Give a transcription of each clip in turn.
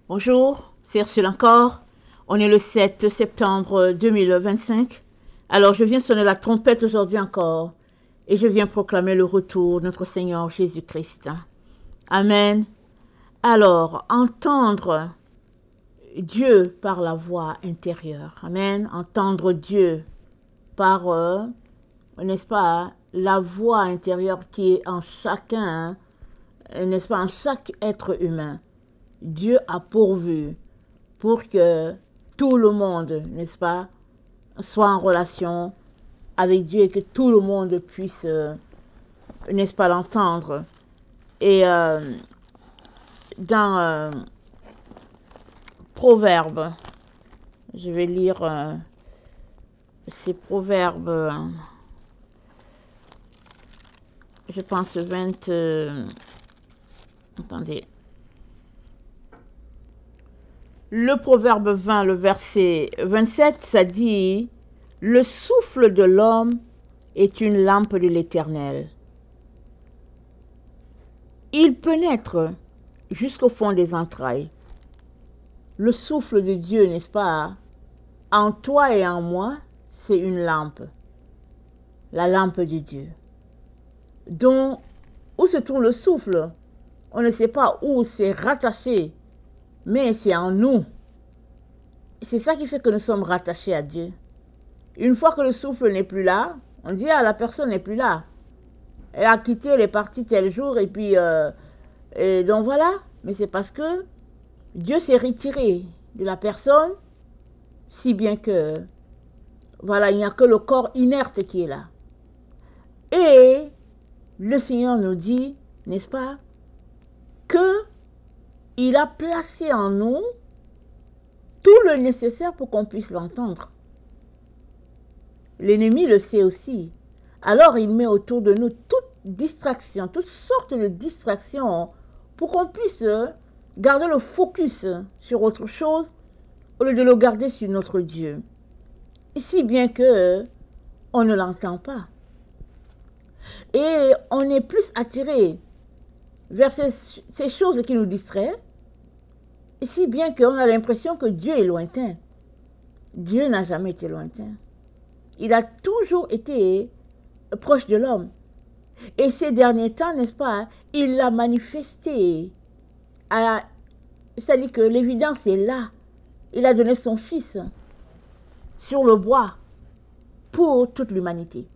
Bonjour, c'est Ursule encore. On est le 7 septembre 2025. Alors je viens sonner la trompette aujourd'hui encore et je viens proclamer le retour de notre Seigneur Jésus-Christ. Amen. Alors, entendre Dieu par la voix intérieure. Amen. Entendre Dieu par, n'est-ce pas, la voix intérieure qui est en chacun, n'est-ce pas, en chaque être humain. Dieu a pourvu pour que tout le monde, n'est-ce pas, soit en relation avec Dieu et que tout le monde puisse, n'est-ce pas, l'entendre. Et dans Proverbes, je vais lire ces proverbes, je pense 20, attendez. Le proverbe 20, le verset 27, ça dit « Le souffle de l'homme est une lampe de l'Éternel. Il pénètre jusqu'au fond des entrailles. » Le souffle de Dieu, n'est-ce pas, en toi et en moi, c'est une lampe. La lampe de Dieu. Donc, où se trouve le souffle? On ne sait pas où c'est rattaché. Mais c'est en nous. C'est ça qui fait que nous sommes rattachés à Dieu. Une fois que le souffle n'est plus là, on dit, ah, la personne n'est plus là. Elle a quitté, elle est partie tel jour, et puis, et donc voilà. Mais c'est parce que Dieu s'est retiré de la personne, si bien que, voilà, il n'y a que le corps inerte qui est là. Et le Seigneur nous dit, n'est-ce pas, que il a placé en nous tout le nécessaire pour qu'on puisse l'entendre. L'ennemi le sait aussi. Alors il met autour de nous toute distraction, toutes sortes de distractions pour qu'on puisse garder le focus sur autre chose au lieu de le garder sur notre Dieu. Si bien que on ne l'entend pas. Et on est plus attiré vers ces choses qui nous distraient, si bien qu'on a l'impression que Dieu est lointain. Dieu n'a jamais été lointain. Il a toujours été proche de l'homme. Et ces derniers temps, n'est-ce pas, il l'a manifesté. C'est-à-dire que l'évidence est là. Il a donné son Fils sur le bois pour toute l'humanité.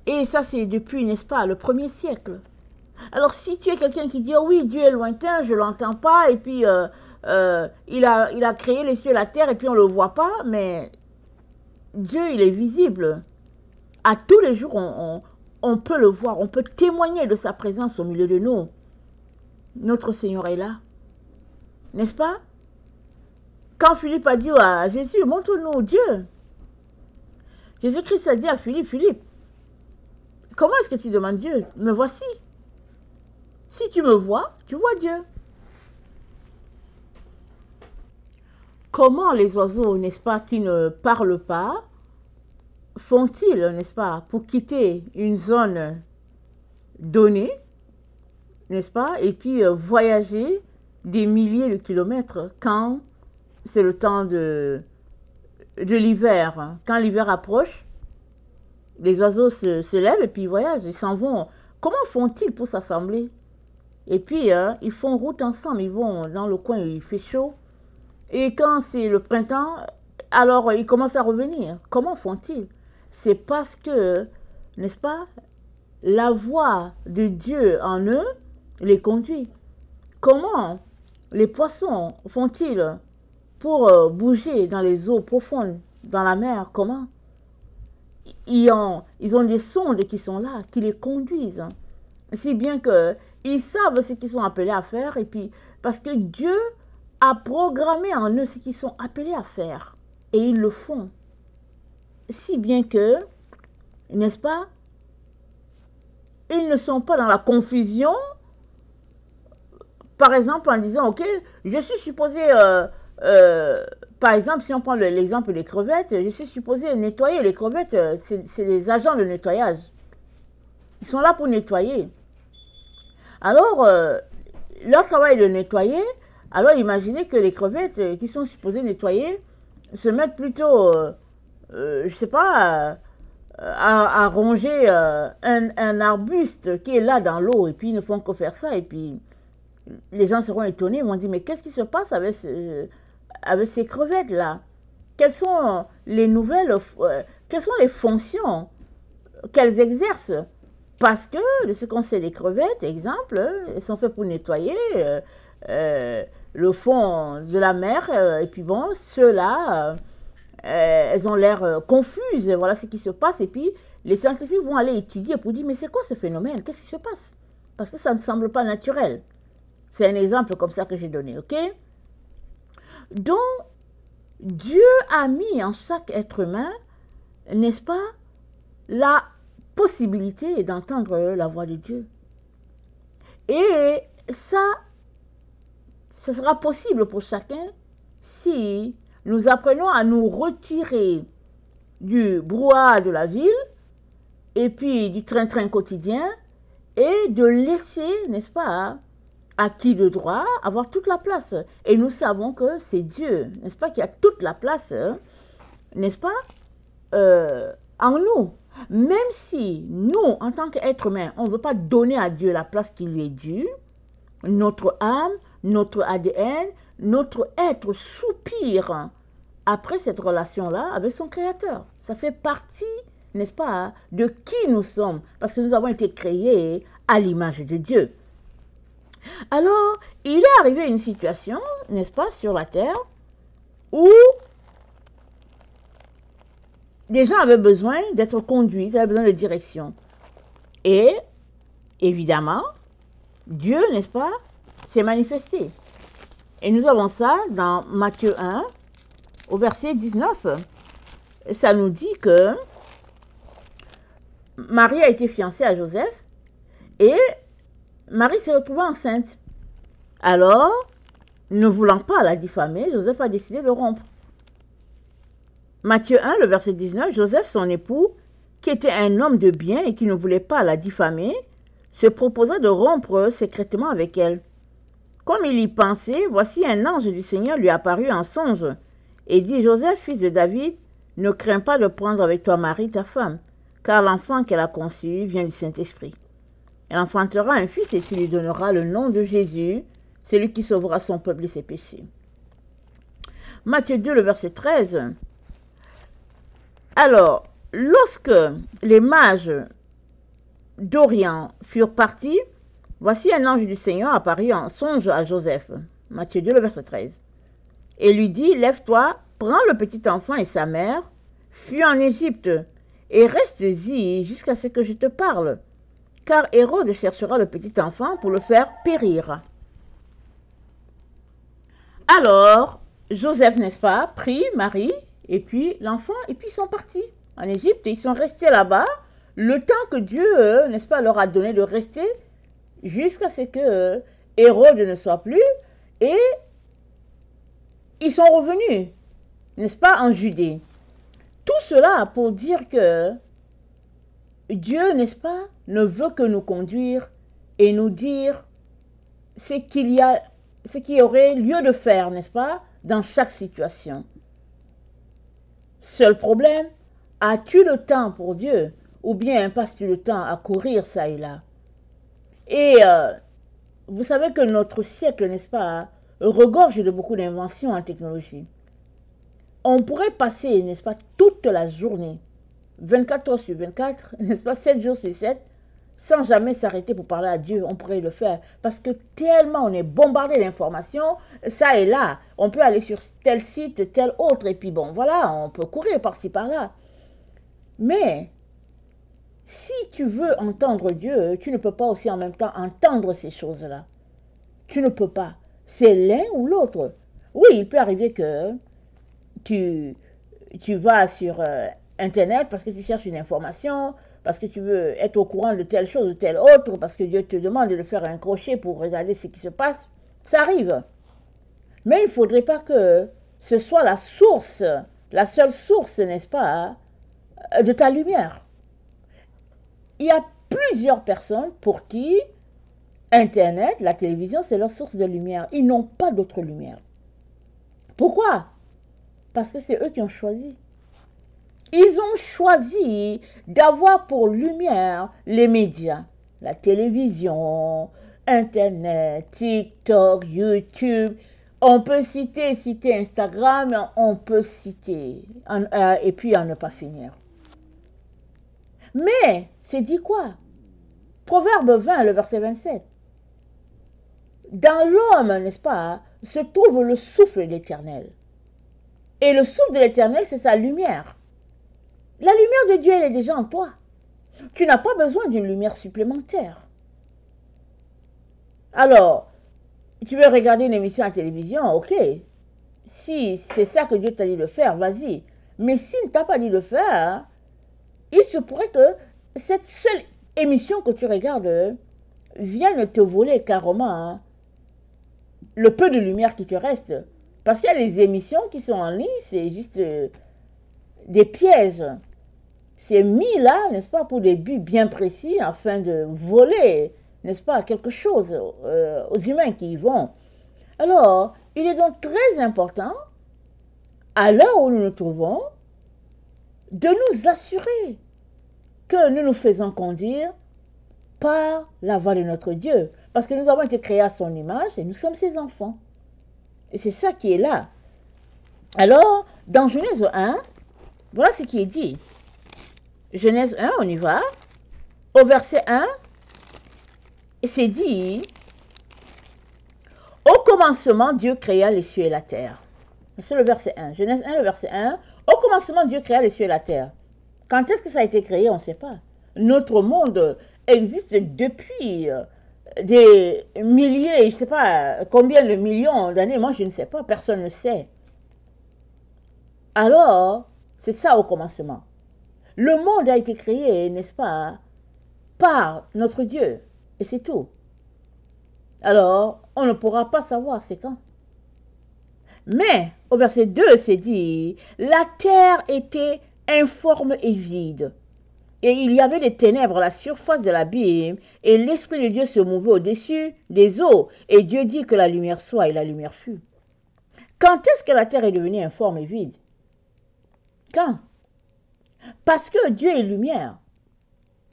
Et ça, c'est depuis, n'est-ce pas, le 1er siècle. Alors, si tu es quelqu'un qui dit, oh oui, Dieu est lointain, je ne l'entends pas, et puis il a créé les cieux et la terre, et puis on ne le voit pas, mais Dieu, il est visible. À tous les jours, on peut le voir, on peut témoigner de sa présence au milieu de nous. Notre Seigneur est là. N'est-ce pas? Quand Philippe a dit à Jésus, montre-nous Dieu. Jésus-Christ a dit à Philippe, Philippe, comment est-ce que tu demandes Dieu? Me voici. Si tu me vois, tu vois Dieu. Comment les oiseaux, n'est-ce pas, qui ne parlent pas, font-ils, n'est-ce pas, pour quitter une zone donnée, n'est-ce pas, et puis voyager des milliers de kilomètres quand c'est le temps de l'hiver. Quand l'hiver approche, les oiseaux se lèvent et puis ils voyagent, ils s'en vont. Comment font-ils pour s'assembler? Et puis, ils font route ensemble, ils vont dans le coin où il fait chaud. Et quand c'est le printemps, alors ils commencent à revenir. Comment font-ils? C'est parce que, n'est-ce pas, la voix de Dieu en eux les conduit. Comment les poissons font-ils pour bouger dans les eaux profondes, dans la mer? Comment? Ils ont des sondes qui sont là, qui les conduisent. Si bien qu'ils savent ce qu'ils sont appelés à faire, et puis parce que Dieu a programmé en eux ce qu'ils sont appelés à faire, et ils le font. Si bien que, n'est-ce pas, ils ne sont pas dans la confusion, par exemple en disant, ok, je suis supposé, par exemple, si on prend l'exemple des crevettes, je suis supposé nettoyer les crevettes, c'est des agents de nettoyage. Ils sont là pour nettoyer. Alors, leur travail est de nettoyer, Alors imaginez que les crevettes qui sont supposées nettoyer se mettent plutôt, je ne sais pas, à ronger un arbuste qui est là dans l'eau et puis ils ne font que faire ça et puis les gens seront étonnés, ils vont dire mais qu'est-ce qui se passe avec, avec ces crevettes là? Quelles sont les nouvelles, quelles sont les fonctions qu'elles exercent? Parce que de ce qu'on sait des crevettes, exemple, elles sont faites pour nettoyer le fond de la mer et puis bon, ceux-là, elles ont l'air confuses, voilà ce qui se passe et puis les scientifiques vont aller étudier pour dire mais c'est quoi ce phénomène? Qu'est-ce qui se passe? Parce que ça ne semble pas naturel. C'est un exemple comme ça que j'ai donné, ok? Donc, Dieu a mis en chaque être humain, n'est-ce pas, la possibilité d'entendre la voix de Dieu. Et ça sera possible pour chacun si nous apprenons à nous retirer du brouhaha de la ville et puis du train-train quotidien et de laisser, n'est-ce pas, à qui de droit avoir toute la place. Et nous savons que c'est Dieu, n'est-ce pas, qui a toute la place, n'est-ce pas, en nous. Même si nous, en tant qu'être humain, on ne veut pas donner à Dieu la place qui lui est due, notre âme, notre ADN, notre être soupire après cette relation-là avec son Créateur. Ça fait partie, n'est-ce pas, de qui nous sommes, parce que nous avons été créés à l'image de Dieu. Alors, il est arrivé une situation, n'est-ce pas, sur la terre, où des gens avaient besoin d'être conduits, ils avaient besoin de direction. Et, évidemment, Dieu, n'est-ce pas, s'est manifesté. Et nous avons ça dans Matthieu 1, au verset 19. Ça nous dit que Marie a été fiancée à Joseph et Marie s'est retrouvée enceinte. Alors, ne voulant pas la diffamer, Joseph a décidé de rompre. Matthieu 1, le verset 19, Joseph, son époux, qui était un homme de bien et qui ne voulait pas la diffamer, se proposa de rompre secrètement avec elle. Comme il y pensait, voici un ange du Seigneur lui apparut en songe et dit, Joseph, fils de David, ne crains pas de prendre avec toi Marie, ta femme, car l'enfant qu'elle a conçu vient du Saint-Esprit. Elle enfantera un fils et tu lui donneras le nom de Jésus, celui qui sauvera son peuple de ses péchés. Matthieu 2, le verset 13. Alors, lorsque les mages d'Orient furent partis, voici un ange du Seigneur apparut en songe à Joseph. Matthieu 2, le verset 13. Et lui dit, lève-toi, prends le petit enfant et sa mère, fuis en Égypte, et reste-y jusqu'à ce que je te parle. Car Hérode cherchera le petit enfant pour le faire périr. Alors, Joseph, n'est-ce pas, prit Marie, et puis l'enfant, et puis ils sont partis en Égypte, et ils sont restés là-bas, le temps que Dieu, n'est-ce pas, leur a donné de rester, jusqu'à ce que Hérode ne soit plus, et ils sont revenus, n'est-ce pas, en Judée. Tout cela pour dire que Dieu, n'est-ce pas, ne veut que nous conduire et nous dire ce qu'il y aurait lieu de faire, n'est-ce pas, dans chaque situation. Seul problème, as-tu le temps pour Dieu ou bien passes-tu le temps à courir ça et là? Et vous savez que notre siècle, n'est-ce pas, regorge de beaucoup d'inventions en technologie. On pourrait passer, n'est-ce pas, toute la journée, 24 heures sur 24, n'est-ce pas, 7 jours sur 7, sans jamais s'arrêter pour parler à Dieu. On pourrait le faire parce que tellement on est bombardé d'informations, ça et là. On peut aller sur tel site, tel autre, et puis bon, voilà, on peut courir par-ci, par-là. Mais si tu veux entendre Dieu, tu ne peux pas aussi en même temps entendre ces choses-là. Tu ne peux pas. C'est l'un ou l'autre. Oui, il peut arriver que tu vas sur Internet parce que tu cherches une information, parce que tu veux être au courant de telle chose ou telle autre, parce que Dieu te demande de faire un crochet pour regarder ce qui se passe. Ça arrive. Mais il ne faudrait pas que ce soit la source, la seule source, n'est-ce pas, de ta lumière. Il y a plusieurs personnes pour qui Internet, la télévision, c'est leur source de lumière. Ils n'ont pas d'autre lumière. Pourquoi? Parce que c'est eux qui ont choisi. Ils ont choisi d'avoir pour lumière les médias, la télévision, Internet, TikTok, YouTube. On peut citer Instagram, on peut citer, et puis à ne pas finir. Mais, c'est dit quoi? Proverbe 20, le verset 27. Dans l'homme, n'est-ce pas, se trouve le souffle de l'Éternel. Et le souffle de l'Éternel, c'est sa lumière. La lumière de Dieu, elle est déjà en toi. Tu n'as pas besoin d'une lumière supplémentaire. Alors, tu veux regarder une émission à la télévision, ok. Si c'est ça que Dieu t'a dit de faire, vas-y. Mais s'il ne t'a pas dit de faire, il se pourrait que cette seule émission que tu regardes vienne te voler carrément le peu de lumière qui te reste. Parce qu'il y a des émissions qui sont en ligne, c'est juste des pièges. C'est mis là, n'est-ce pas, pour des buts bien précis, afin de voler, n'est-ce pas, quelque chose aux humains qui y vont. Alors, il est donc très important, à l'heure où nous nous trouvons, de nous assurer que nous nous faisons conduire par la voix de notre Dieu. Parce que nous avons été créés à son image et nous sommes ses enfants. Et c'est ça qui est là. Alors, dans Genèse 1, voilà ce qui est dit. Genèse 1, on y va. Au verset 1, c'est dit, au commencement, Dieu créa les cieux et la terre. C'est le verset 1. Genèse 1, le verset 1. Au commencement, Dieu créa les cieux et la terre. Quand est-ce que ça a été créé, on ne sait pas. Notre monde existe depuis des milliers, je ne sais pas combien de millions d'années, moi je ne sais pas, personne ne sait. Alors, c'est ça au commencement. Le monde a été créé, n'est-ce pas, par notre Dieu. Et c'est tout. Alors, on ne pourra pas savoir c'est quand. Mais, au verset 2, c'est dit, la terre était informe et vide. Et il y avait des ténèbres à la surface de l'abîme, et l'Esprit de Dieu se mouvait au-dessus des eaux. Et Dieu dit que la lumière soit, et la lumière fut. Quand est-ce que la terre est devenue informe et vide? Quand? Parce que Dieu est lumière.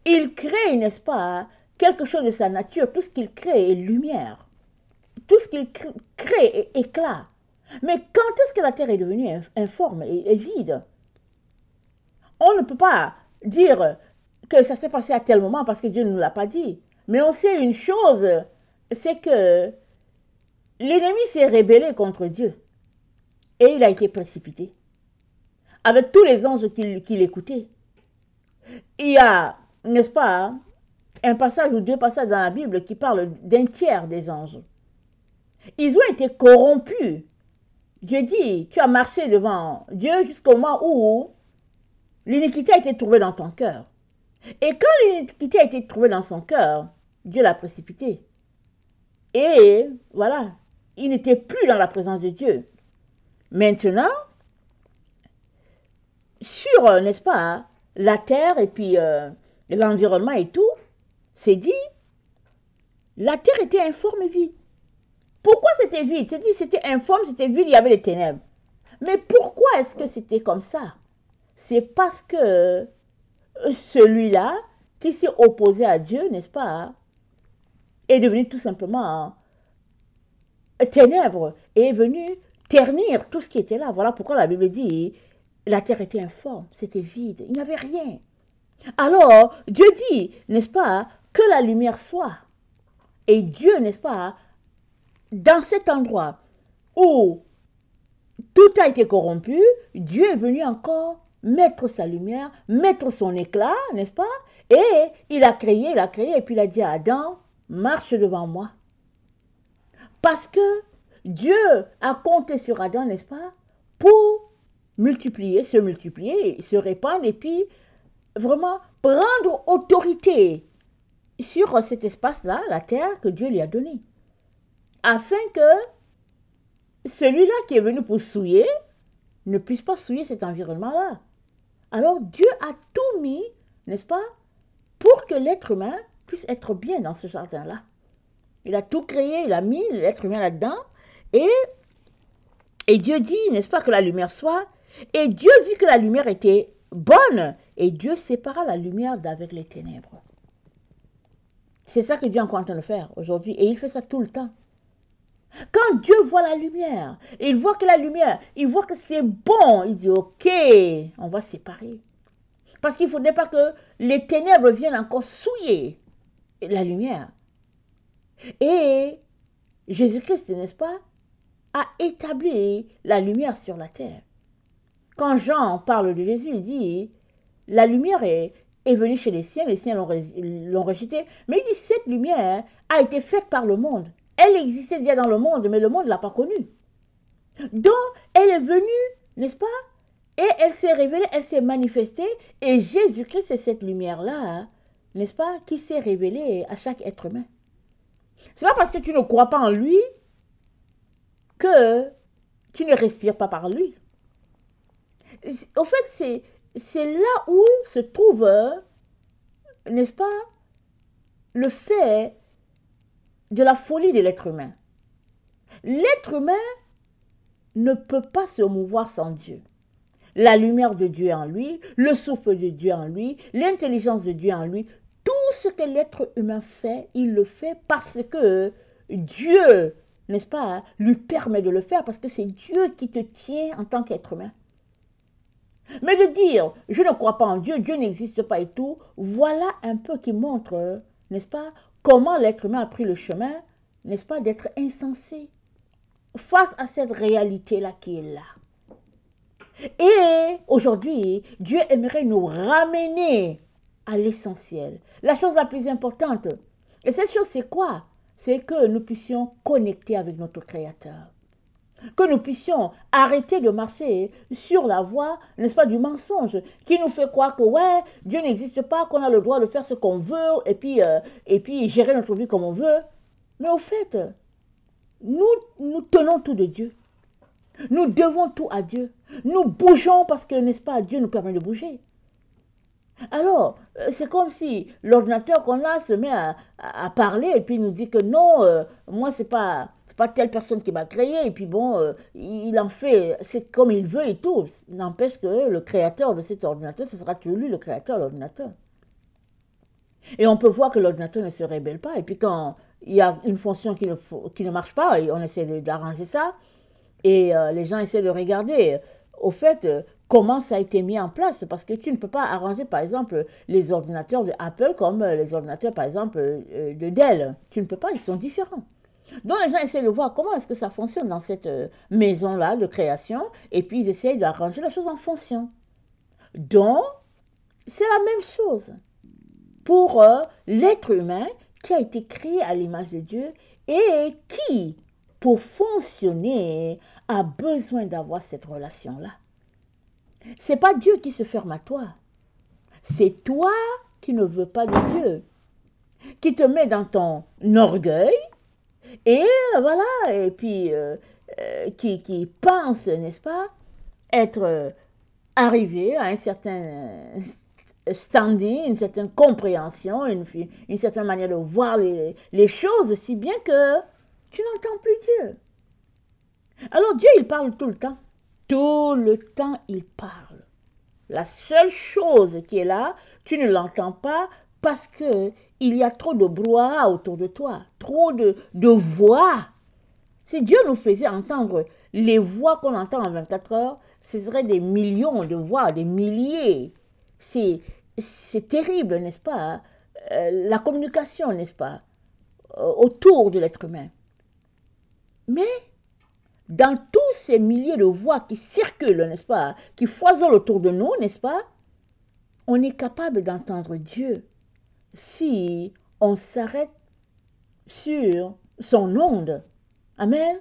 Il crée, n'est-ce pas, quelque chose de sa nature. Tout ce qu'il crée est lumière. Tout ce qu'il crée est éclat. Mais quand est-ce que la terre est devenue informe et vide? On ne peut pas dire que ça s'est passé à tel moment parce que Dieu ne nous l'a pas dit. Mais on sait une chose, c'est que l'ennemi s'est rébellé contre Dieu. Et il a été précipité. Avec tous les anges qui l'écoutaient. Il y a, n'est-ce pas, un passage ou deux passages dans la Bible qui parlent d'un tiers des anges. Ils ont été corrompus. Dieu dit, tu as marché devant Dieu jusqu'au moment où l'iniquité a été trouvée dans ton cœur. Et quand l'iniquité a été trouvée dans son cœur, Dieu l'a précipité. Et voilà, il n'était plus dans la présence de Dieu. Maintenant, sur, n'est-ce pas, la terre et puis l'environnement et tout, c'est dit, la terre était informe et vide. Pourquoi c'était vide? C'est dit, c'était informe, c'était vide, il y avait des ténèbres. Mais pourquoi est-ce que c'était comme ça? C'est parce que celui-là qui s'est opposé à Dieu, n'est-ce pas, est devenu tout simplement ténèbres et est venu ternir tout ce qui était là. Voilà pourquoi la Bible dit, la terre était informe, c'était vide, il n'y avait rien. Alors, Dieu dit, n'est-ce pas, que la lumière soit. Et Dieu, n'est-ce pas, dans cet endroit où tout a été corrompu, Dieu est venu encore mettre sa lumière, mettre son éclat, n'est-ce pas? Et il a créé, et puis il a dit à Adam, marche devant moi. Parce que Dieu a compté sur Adam, n'est-ce pas? Pour multiplier, se répandre, et puis vraiment prendre autorité sur cet espace-là, la terre que Dieu lui a donnée. Afin que celui-là qui est venu pour souiller ne puisse pas souiller cet environnement-là. Alors Dieu a tout mis, n'est-ce pas, pour que l'être humain puisse être bien dans ce jardin-là. Il a tout créé, il a mis l'être humain là-dedans. Et, et Dieu dit, n'est-ce pas, que la lumière soit. Et Dieu vit que la lumière était bonne. Et Dieu sépara la lumière d'avec les ténèbres. C'est ça que Dieu est encore en train de faire aujourd'hui. Et il fait ça tout le temps. Quand Dieu voit la lumière, il voit que la lumière, il voit que c'est bon, il dit, ok, on va séparer. Parce qu'il ne faudrait pas que les ténèbres viennent encore souiller la lumière. Et Jésus-Christ, n'est-ce pas, a établi la lumière sur la terre. Quand Jean parle de Jésus, il dit, la lumière est venue chez les siens l'ont rejetée. Mais il dit, cette lumière a été faite par le monde. Elle existait déjà dans le monde, mais le monde ne l'a pas connue. Donc, elle est venue, n'est-ce pas? Et elle s'est révélée, elle s'est manifestée. Et Jésus-Christ, c'est cette lumière-là, n'est-ce pas, qui s'est révélée à chaque être humain. Ce n'est pas parce que tu ne crois pas en lui que tu ne respires pas par lui. Au fait, c'est là où se trouve, n'est-ce pas, le fait de la folie de l'être humain. L'être humain ne peut pas se mouvoir sans Dieu. La lumière de Dieu en lui, le souffle de Dieu en lui, l'intelligence de Dieu en lui, tout ce que l'être humain fait, il le fait parce que Dieu, n'est-ce pas, lui permet de le faire, parce que c'est Dieu qui te tient en tant qu'être humain. Mais de dire, je ne crois pas en Dieu, Dieu n'existe pas et tout, voilà un peu qui montre, n'est-ce pas, comment l'être humain a pris le chemin, n'est-ce pas, d'être insensé face à cette réalité-là qui est là. Et aujourd'hui, Dieu aimerait nous ramener à l'essentiel. La chose la plus importante. Et cette chose, c'est quoi? C'est que nous puissions connecter avec notre Créateur. Que nous puissions arrêter de marcher sur la voie, n'est-ce pas, du mensonge, qui nous fait croire que, ouais, Dieu n'existe pas, qu'on a le droit de faire ce qu'on veut, et puis gérer notre vie comme on veut. Mais au fait, nous tenons tout de Dieu. Nous devons tout à Dieu. Nous bougeons parce que, n'est-ce pas, Dieu nous permet de bouger. Alors, c'est comme si l'ordinateur qu'on a se met à parler et puis nous dit que non, moi, c'est pas telle personne qui m'a créé, et puis bon, il en fait, c'est comme il veut et tout. N'empêche que le créateur de cet ordinateur, ce sera toujours lui, le créateur de l'ordinateur. Et on peut voir que l'ordinateur ne se rébelle pas, et puis quand il y a une fonction qui ne marche pas, on essaie d'arranger ça, et les gens essaient de regarder, au fait, comment ça a été mis en place, parce que tu ne peux pas arranger, par exemple, les ordinateurs de Apple comme les ordinateurs, par exemple, de Dell. Tu ne peux pas, ils sont différents. Donc les gens essaient de voir comment est-ce que ça fonctionne dans cette maison-là de création, et puis ils essayent d'arranger la chose en fonction. Donc, c'est la même chose pour l'être humain qui a été créé à l'image de Dieu et qui, pour fonctionner, a besoin d'avoir cette relation-là. C'est pas Dieu qui se ferme à toi. C'est toi qui ne veux pas de Dieu, qui te met dans ton orgueil, et voilà, et puis qui pense, n'est-ce pas, être arrivé à un certain standing, une certaine compréhension, une certaine manière de voir les choses, si bien que tu n'entends plus Dieu. Alors Dieu, il parle tout le temps. Tout le temps, il parle. La seule chose qui est là, tu ne l'entends pas parce que il y a trop de brouhaha autour de toi, trop de voix. Si Dieu nous faisait entendre les voix qu'on entend en 24 heures, ce serait des millions de voix, des milliers. C'est terrible, n'est-ce pas? La communication, n'est-ce pas? Autour de l'être humain. Mais dans tous ces milliers de voix qui circulent, n'est-ce pas? Qui foisonnent autour de nous, n'est-ce pas? On est capable d'entendre Dieu si on s'arrête sur son onde. Amen.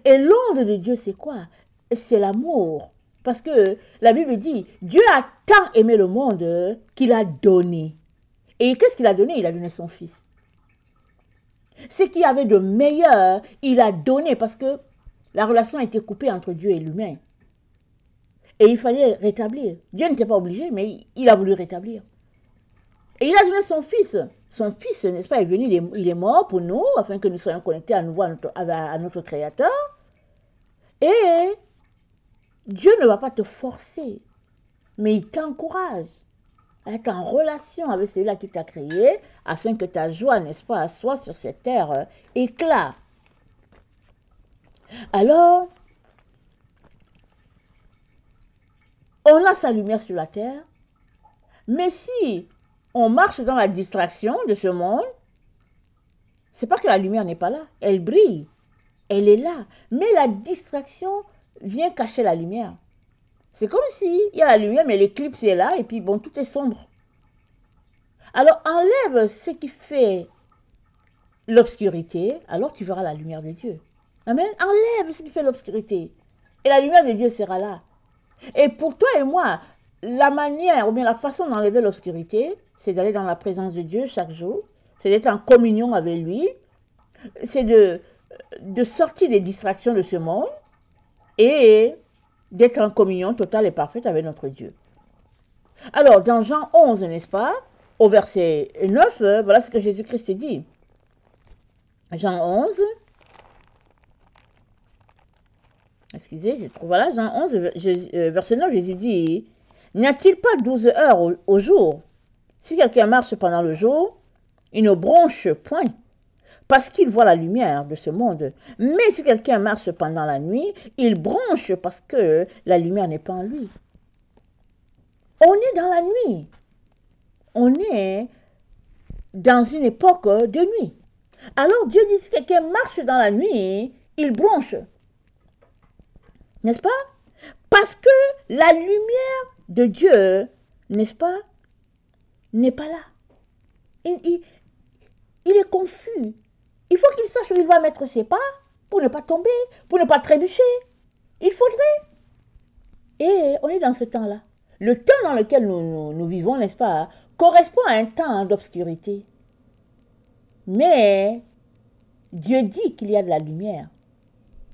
Et l'onde de Dieu, c'est quoi? C'est l'amour. Parce que la Bible dit, Dieu a tant aimé le monde qu'il a donné. Et qu'est-ce qu'il a donné? Il a donné son Fils. Ce qu'il y avait de meilleur, il a donné parce que la relation a été coupée entre Dieu et l'humain. Et il fallait rétablir. Dieu n'était pas obligé, mais il a voulu rétablir. Et il a donné son Fils. son Fils, n'est-ce pas, est venu, il est mort pour nous, afin que nous soyons connectés à nouveau à notre Créateur. Et Dieu ne va pas te forcer, mais il t'encourage à être en relation avec celui-là qui t'a créé, afin que ta joie, n'est-ce pas, soit sur cette terre éclat. Alors, on a sa lumière sur la terre, mais si on marche dans la distraction de ce monde, c'est pas que la lumière n'est pas là, elle brille, elle est là, mais la distraction vient cacher la lumière. C'est comme si il y a la lumière, mais l'éclipse est là, et puis bon, tout est sombre. Alors enlève ce qui fait l'obscurité, alors tu verras la lumière de Dieu. Amen. Enlève ce qui fait l'obscurité, et la lumière de Dieu sera là. Et pour toi et moi, la manière ou bien la façon d'enlever l'obscurité, c'est d'aller dans la présence de Dieu chaque jour, c'est d'être en communion avec lui, c'est de sortir des distractions de ce monde et d'être en communion totale et parfaite avec notre Dieu. Alors, dans Jean 11, n'est-ce pas, au verset 9, voilà ce que Jésus-Christ dit. Jean 11, excusez, je trouve, voilà, Jean 11, verset 9, Jésus dit, « N'y a-t-il pas 12 heures au jour? Si quelqu'un marche pendant le jour, il ne bronche point, parce qu'il voit la lumière de ce monde. Mais si quelqu'un marche pendant la nuit, il bronche parce que la lumière n'est pas en lui. » On est dans la nuit. On est dans une époque de nuit. Alors Dieu dit, si quelqu'un marche dans la nuit, il bronche. N'est-ce pas? Parce que la lumière de Dieu, n'est-ce pas, n'est pas là. Il est confus. Il faut qu'il sache où il va mettre ses pas pour ne pas tomber, pour ne pas trébucher. Il faudrait. Et on est dans ce temps-là. Le temps dans lequel nous vivons, n'est-ce pas, correspond à un temps d'obscurité. Mais Dieu dit qu'il y a de la lumière.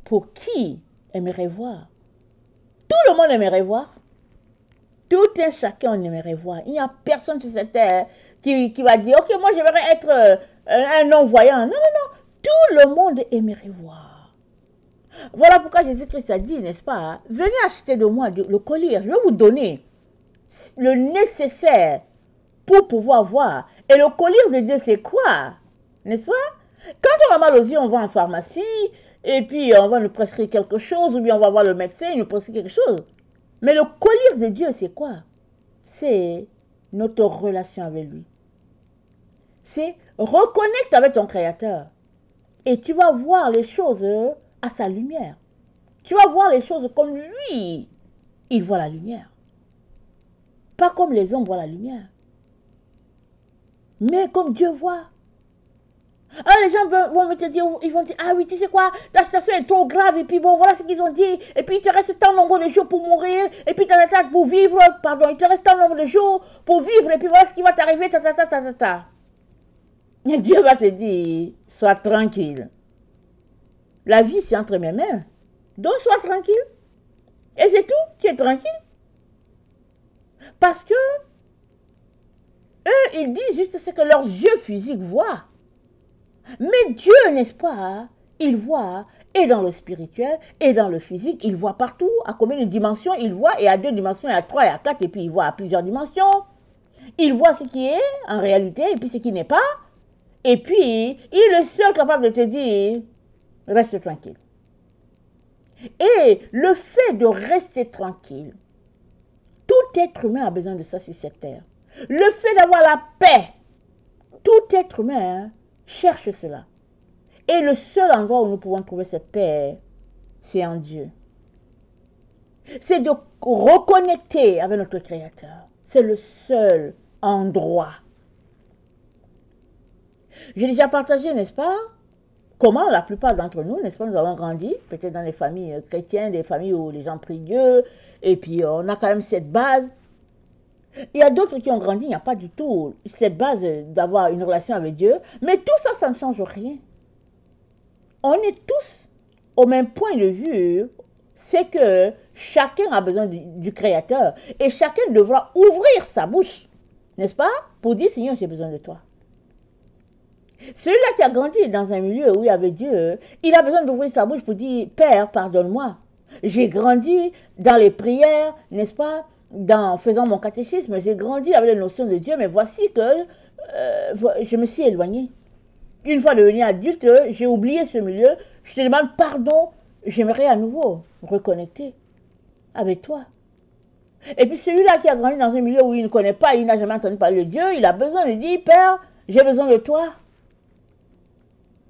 Pour qui aimerait voir? Tout le monde aimerait voir. Tout un chacun on aimerait voir. Il n'y a personne sur cette terre qui va dire, ok, moi j'aimerais être un non-voyant. Non, non, non. Tout le monde aimerait voir. Voilà pourquoi Jésus-Christ a dit, n'est-ce pas, venez acheter de moi le collier. Je vais vous donner le nécessaire pour pouvoir voir. Et le collier de Dieu, c'est quoi? N'est-ce pas? Quand on a mal aux yeux, on va en pharmacie, et puis on va nous prescrire quelque chose, ou bien on va voir le médecin, il nous prescrit quelque chose. Mais le collier de Dieu, c'est quoi? C'est notre relation avec lui. C'est reconnecte avec ton Créateur. Et tu vas voir les choses à sa lumière. Tu vas voir les choses comme lui, il voit la lumière. Pas comme les hommes voient la lumière. Mais comme Dieu voit. Alors les gens vont te dire, ils vont dire, ah oui, tu sais quoi, ta situation est trop grave, et puis bon, voilà ce qu'ils ont dit, et puis il te reste tant nombre de jours pour mourir, et puis pour vivre, pardon, il te reste tant nombre de jours pour vivre, et puis voilà ce qui va t'arriver, Et Dieu va te dire, sois tranquille. La vie, c'est entre mes mains. Donc, sois tranquille. Et c'est tout, tu es tranquille. Parce que, eux, ils disent juste ce que leurs yeux physiques voient. Mais Dieu, n'est-ce pas, il voit, et dans le spirituel, et dans le physique, il voit partout. À combien de dimensions il voit? Et à 2 dimensions, et à 3, et à 4, et puis il voit à plusieurs dimensions. Il voit ce qui est en réalité, et puis ce qui n'est pas. Et puis, il est le seul capable de te dire, reste tranquille. Et le fait de rester tranquille, tout être humain a besoin de ça sur cette terre. Le fait d'avoir la paix, tout être humain cherche cela. Et le seul endroit où nous pouvons trouver cette paix, c'est en Dieu. C'est de reconnecter avec notre Créateur. C'est le seul endroit. J'ai déjà partagé, n'est-ce pas, comment la plupart d'entre nous, n'est-ce pas, nous avons grandi, peut-être dans des familles chrétiennes, des familles où les gens prient Dieu, et puis on a quand même cette base. Il y a d'autres qui ont grandi, il n'y a pas du tout cette base d'avoir une relation avec Dieu, mais tout ça, ça ne change rien. On est tous au même point de vue, c'est que chacun a besoin du Créateur, et chacun devra ouvrir sa bouche, n'est-ce pas, pour dire, Seigneur, j'ai besoin de toi. Celui-là qui a grandi dans un milieu où il y avait Dieu, il a besoin d'ouvrir sa bouche pour dire, Père, pardonne-moi. J'ai grandi dans les prières, n'est-ce pas, en faisant mon catéchisme, j'ai grandi avec les notions de Dieu, mais voici que je me suis éloigné. Une fois devenu adulte, j'ai oublié ce milieu, je te demande pardon, j'aimerais à nouveau reconnecter avec toi. Et puis celui-là qui a grandi dans un milieu où il ne connaît pas, il n'a jamais entendu parler de Dieu, il a besoin de dire, Père, j'ai besoin de toi.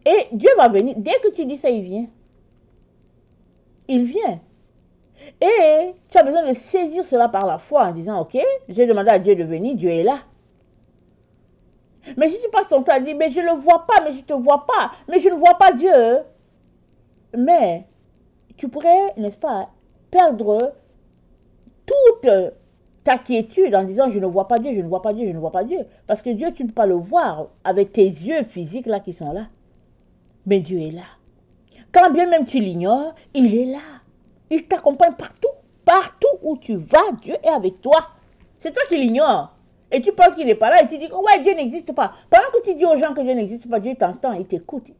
Et Dieu va venir. Dès que tu dis ça, il vient. Il vient. Et tu as besoin de saisir cela par la foi en disant, ok, j'ai demandé à Dieu de venir, Dieu est là. Mais si tu passes ton temps à dire, mais je ne le vois pas, mais je ne te vois pas, mais je ne vois pas Dieu. Mais tu pourrais, n'est-ce pas, perdre toute ta quiétude en disant, je ne vois pas Dieu, je ne vois pas Dieu, je ne vois pas Dieu. Parce que Dieu, tu ne peux pas le voir avec tes yeux physiques là qui sont là. Mais Dieu est là. Quand bien même tu l'ignores, il est là. Il t'accompagne partout. Partout où tu vas, Dieu est avec toi. C'est toi qui l'ignores. Et tu penses qu'il n'est pas là et tu dis, oh ouais, Dieu n'existe pas. Pendant que tu dis aux gens que Dieu n'existe pas, Dieu t'entend, il t'écoute.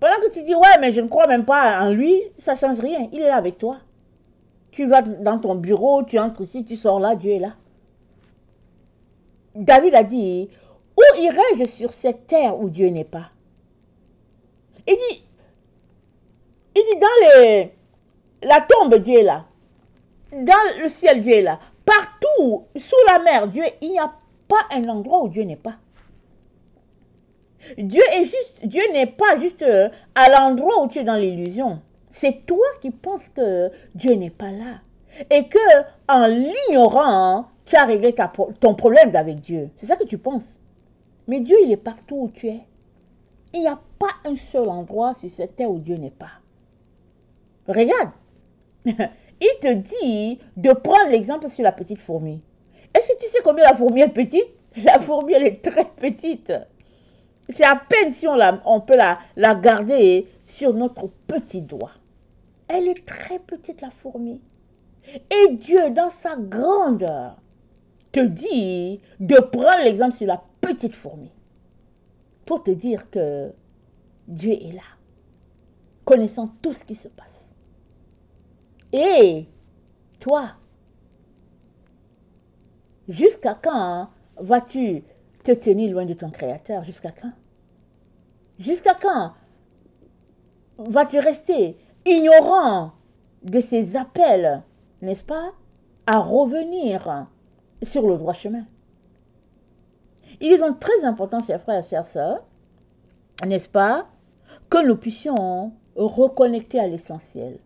Pendant que tu dis, ouais, mais je ne crois même pas en lui, ça ne change rien. Il est là avec toi. Tu vas dans ton bureau, tu entres ici, tu sors là, Dieu est là. David a dit, où irais-je sur cette terre où Dieu n'est pas? Il dit dans la tombe, Dieu est là. Dans le ciel, Dieu est là. Partout, sous la mer, Dieu, il n'y a pas un endroit où Dieu n'est pas. Dieu n'est pas juste à l'endroit où tu es dans l'illusion. C'est toi qui penses que Dieu n'est pas là. Et que, en l'ignorant, tu as réglé ton problème avec Dieu. C'est ça que tu penses. Mais Dieu, il est partout où tu es. Il n'y a pas un seul endroit sur cette terre où Dieu n'est pas. Regarde. Il te dit de prendre l'exemple sur la petite fourmi. Est-ce que tu sais combien la fourmi est petite? La fourmi, elle est très petite. C'est à peine si on peut la garder sur notre petit doigt. Elle est très petite, la fourmi. Et Dieu, dans sa grandeur, te dit de prendre l'exemple sur la petite fourmi. Pour te dire que Dieu est là, connaissant tout ce qui se passe. Et toi, jusqu'à quand vas-tu te tenir loin de ton Créateur? Jusqu'à quand? Jusqu'à quand vas-tu rester ignorant de ses appels, n'est-ce pas, à revenir sur le droit chemin? Il est donc très important, chers frères et chères sœurs, n'est-ce pas, que nous puissions reconnecter à l'essentiel.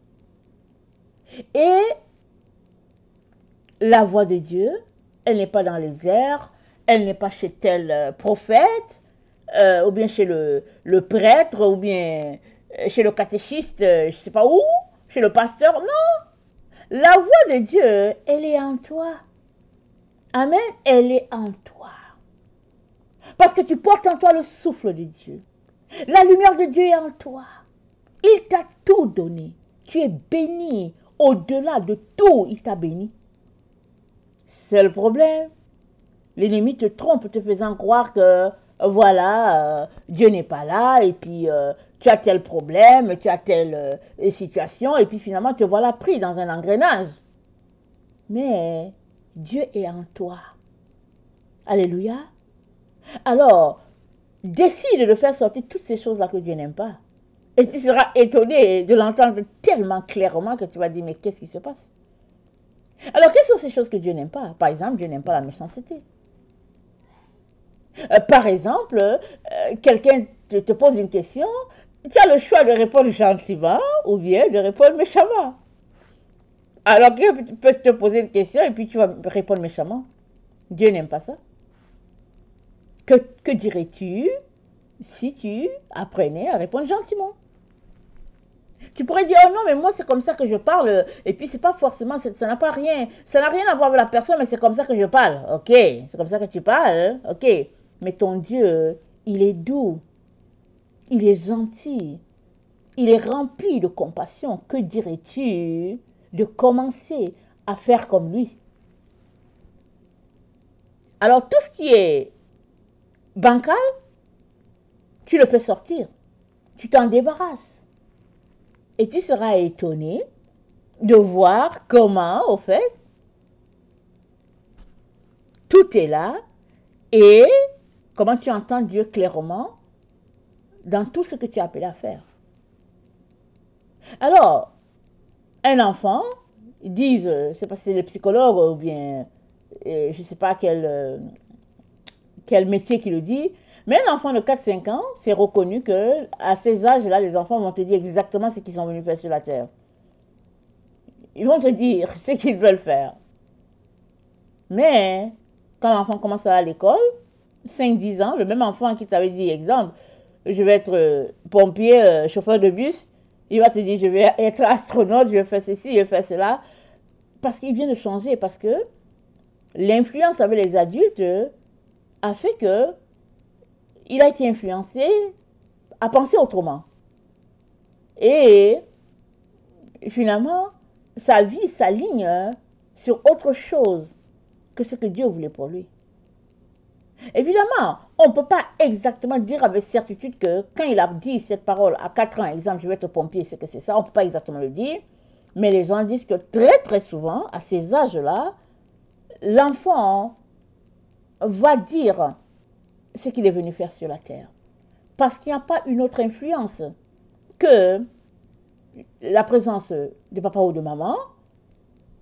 Et la voix de Dieu, elle n'est pas dans les airs, elle n'est pas chez tel prophète, ou bien chez le prêtre, ou bien chez le catéchiste, je ne sais pas où, chez le pasteur. Non, la voix de Dieu, elle est en toi. Amen, elle est en toi. Parce que tu portes en toi le souffle de Dieu. La lumière de Dieu est en toi. Il t'a tout donné. Tu es béni. Au-delà de tout, il t'a béni. C'est le problème. L'ennemi te trompe, te faisant croire que, voilà, Dieu n'est pas là, et puis tu as tel problème, tu as telle situation, et puis finalement te voilà pris dans un engrenage. Mais Dieu est en toi. Alléluia. Alors, décide de faire sortir toutes ces choses-là que Dieu n'aime pas. Et tu seras étonné de l'entendre tellement clairement que tu vas dire, mais qu'est-ce qui se passe? Alors, quelles sont ces choses que Dieu n'aime pas? Par exemple, Dieu n'aime pas la méchanceté. Par exemple, quelqu'un te pose une question, tu as le choix de répondre gentiment ou bien de répondre méchamment. Alors, quelqu'un peut te poser une question et puis tu vas répondre méchamment. Dieu n'aime pas ça. Que dirais-tu si tu apprenais à répondre gentiment? Tu pourrais dire, oh non, mais moi c'est comme ça que je parle, et puis c'est pas forcément, ça n'a rien à voir avec la personne, mais c'est comme ça que je parle. Ok, c'est comme ça que tu parles, ok. Mais ton Dieu, il est doux, il est gentil, il est rempli de compassion. Que dirais-tu de commencer à faire comme lui? Alors tout ce qui est bancal, tu le fais sortir, tu t'en débarrasses. Et tu seras étonné de voir comment, au fait, tout est là et comment tu entends Dieu clairement dans tout ce que tu es appelé à faire. Alors, un enfant, ils disent, c'est parce que c'est les psychologues ou bien, je ne sais pas quel métier qui le dit, mais un enfant de 4-5 ans, c'est reconnu que à ces âges-là, les enfants vont te dire exactement ce qu'ils sont venus faire sur la terre. Ils vont te dire ce qu'ils veulent faire. Mais quand l'enfant commence à aller à l'école, 5-10 ans, le même enfant qui t'avait dit, exemple, je vais être pompier, chauffeur de bus, il va te dire, je vais être astronaute, je vais faire ceci, je vais faire cela. Parce qu'il vient de changer, parce que l'influence avec les adultes a fait que il a été influencé à penser autrement. Et finalement, sa vie s'aligne sur autre chose que ce que Dieu voulait pour lui. Évidemment, on ne peut pas exactement dire avec certitude que quand il a dit cette parole à 4 ans, exemple, je vais être pompier, c'est que c'est ça, on ne peut pas exactement le dire. Mais les gens disent que très très souvent, à ces âges-là, l'enfant va dire ce qu'il est venu faire sur la terre. Parce qu'il n'y a pas une autre influence que la présence de papa ou de maman.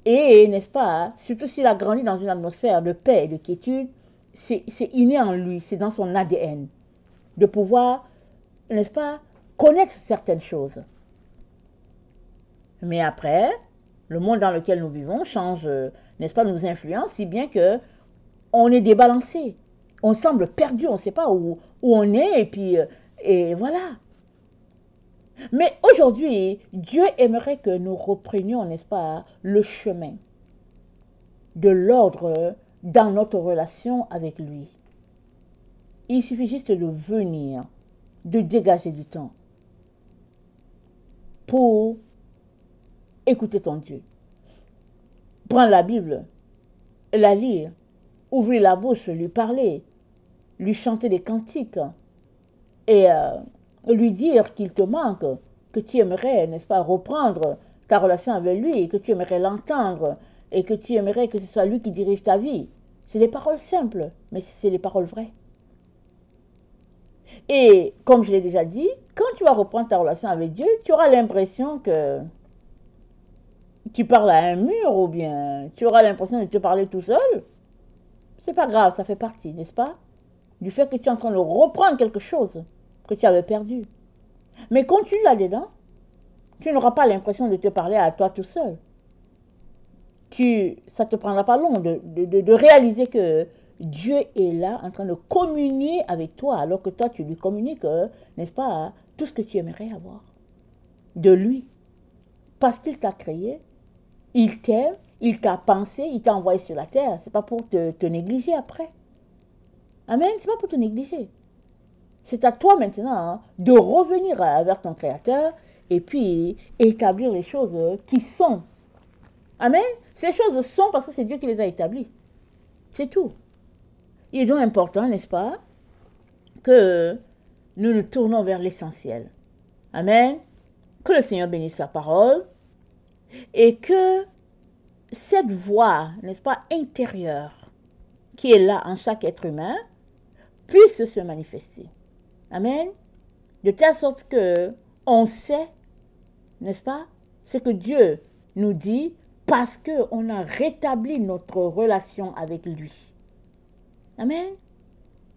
Et, n'est-ce pas, surtout s'il a grandi dans une atmosphère de paix et de quiétude, c'est inné en lui, c'est dans son ADN, de pouvoir, n'est-ce pas, connaître certaines choses. Mais après, le monde dans lequel nous vivons change, n'est-ce pas, nous influence, si bien que on est débalancé. On semble perdu, on ne sait pas où on est, et puis, et voilà. Mais aujourd'hui, Dieu aimerait que nous reprenions, n'est-ce pas, le chemin de l'ordre dans notre relation avec lui. Il suffit juste de venir, de dégager du temps pour écouter ton Dieu. Prendre la Bible, la lire, ouvrir la bouche, lui parler, lui chanter des cantiques et lui dire qu'il te manque, que tu aimerais, n'est-ce pas, reprendre ta relation avec lui, que tu aimerais l'entendre et que tu aimerais que ce soit lui qui dirige ta vie. C'est des paroles simples, mais c'est des paroles vraies. Et comme je l'ai déjà dit, quand tu vas reprendre ta relation avec Dieu, tu auras l'impression que tu parles à un mur ou bien tu auras l'impression de te parler tout seul. C'est pas grave, ça fait partie, n'est-ce pas, du fait que tu es en train de reprendre quelque chose que tu avais perdu. Mais continue là-dedans, tu n'auras pas l'impression de te parler à toi tout seul. Ça ne te prendra pas long de réaliser que Dieu est là en train de communier avec toi, alors que toi, tu lui communiques, n'est-ce pas, tout ce que tu aimerais avoir de lui. Parce qu'il t'a créé, il t'aime, il t'a pensé, il t'a envoyé sur la terre. Ce n'est pas pour te négliger après. Amen, ce n'est pas pour te négliger. C'est à toi maintenant de revenir vers ton Créateur et puis établir les choses qui sont. Amen. Ces choses sont parce que c'est Dieu qui les a établies. C'est tout. Il est donc important, n'est-ce pas, que nous nous tournons vers l'essentiel. Amen. Que le Seigneur bénisse sa parole et que cette voix, n'est-ce pas, intérieure qui est là en chaque être humain puisse se manifester. Amen. De telle sorte que on sait, n'est-ce pas, ce que Dieu nous dit parce qu'on a rétabli notre relation avec lui. Amen.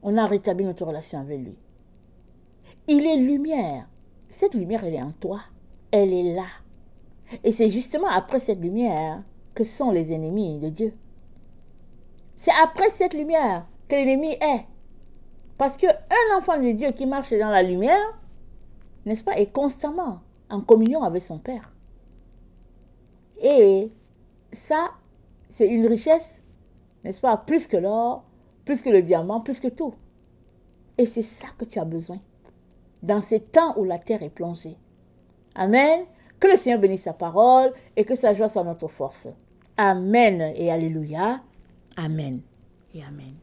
On a rétabli notre relation avec lui. Il est lumière. Cette lumière, elle est en toi. Elle est là. Et c'est justement après cette lumière que sont les ennemis de Dieu. C'est après cette lumière que l'ennemi est. Parce qu'un enfant de Dieu qui marche dans la lumière, n'est-ce pas, est constamment en communion avec son Père. Et ça, c'est une richesse, n'est-ce pas, plus que l'or, plus que le diamant, plus que tout. Et c'est ça que tu as besoin dans ces temps où la terre est plongée. Amen. Que le Seigneur bénisse sa parole et que sa joie soit notre force. Amen et alléluia. Amen et amen.